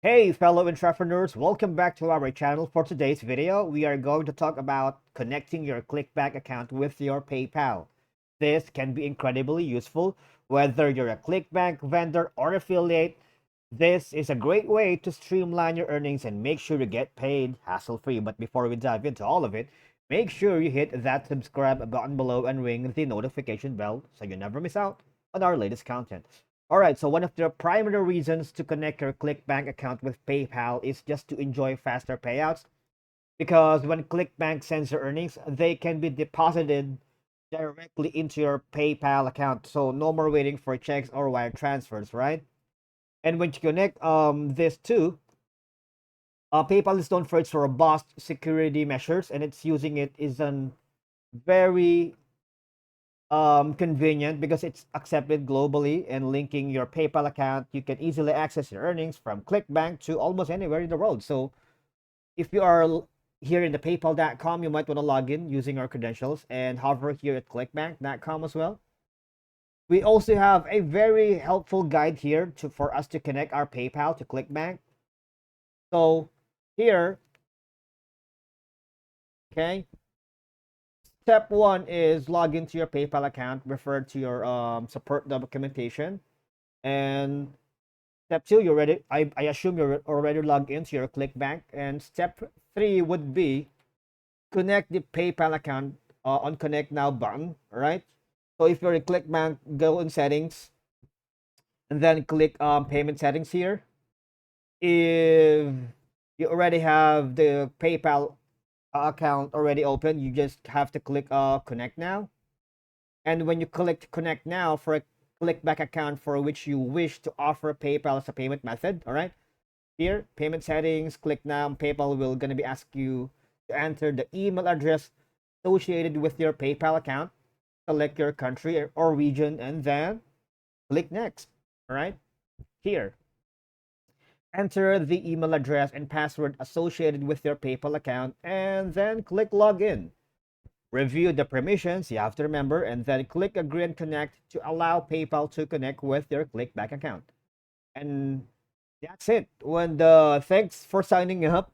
Hey fellow entrepreneurs, welcome back to our channel. For today's video, we are going to talk about connecting your Clickbank account with your PayPal. This can be incredibly useful whether you're a Clickbank vendor or affiliate. This is a great way to streamline your earnings and make sure you get paid hassle-free. But before we dive into all of it, make sure you hit that subscribe button below and ring the notification bell so you never miss out on our latest content. All right, so one of the primary reasons to connect your Clickbank account with PayPal is just to enjoy faster payouts because when Clickbank sends your earnings, they can be deposited directly into your PayPal account. So no more waiting for checks or wire transfers, right? And when you connect this too, PayPal is known for its robust security measures, and it's using it is an very convenient because it's accepted globally, and linking your PayPal account, you can easily access your earnings from Clickbank to almost anywhere in the world. So if you are here in the paypal.com, you might want to log in using our credentials and hover here at clickbank.com as well. We also have a very helpful guide here for us to connect our PayPal to Clickbank. So here, okay, step one is log into your PayPal account, refer to your support documentation, and step two, you're ready. I assume you're already logged into your Clickbank. And step three would be connect the PayPal account on Connect Now button. All right. So if you're in Clickbank, go in settings and then click payment settings here. If you already have the PayPal account already open, you just have to click Connect Now. And when you click Connect Now for a Clickbank account for which you wish to offer PayPal as a payment method, all right? Here, payment settings, click now. PayPal will gonna be ask you to enter the email address associated with your PayPal account. Select your country or region and then click next. All right, here, enter the email address and password associated with your PayPal account and then click login. Review the permissions, you have to remember, and then click agree and connect to allow PayPal to connect with your Clickbank account. And that's it. When the thanks for signing up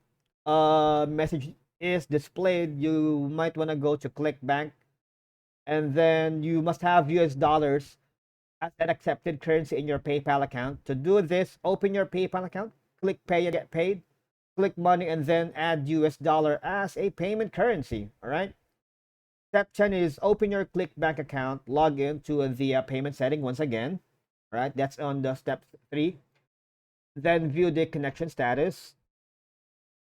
message is displayed, you might want to go to Clickbank, and then you must have US dollars as an accepted currency in your PayPal account. To do this, open your PayPal account, click pay and get paid, click money, and then add US dollar as a payment currency. All right. Step 10 is open your Clickbank account, log in to the payment setting once again. All right. That's on the step 3. Then view the connection status.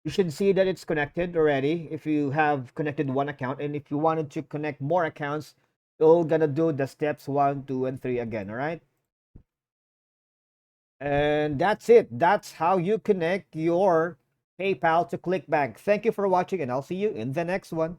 You should see that it's connected already if you have connected one account. And if you wanted to connect more accounts, you're gonna do the steps 1, 2, and 3 again. All right. And that's it. That's how you connect your PayPal to Clickbank. Thank you for watching, and I'll see you in the next one.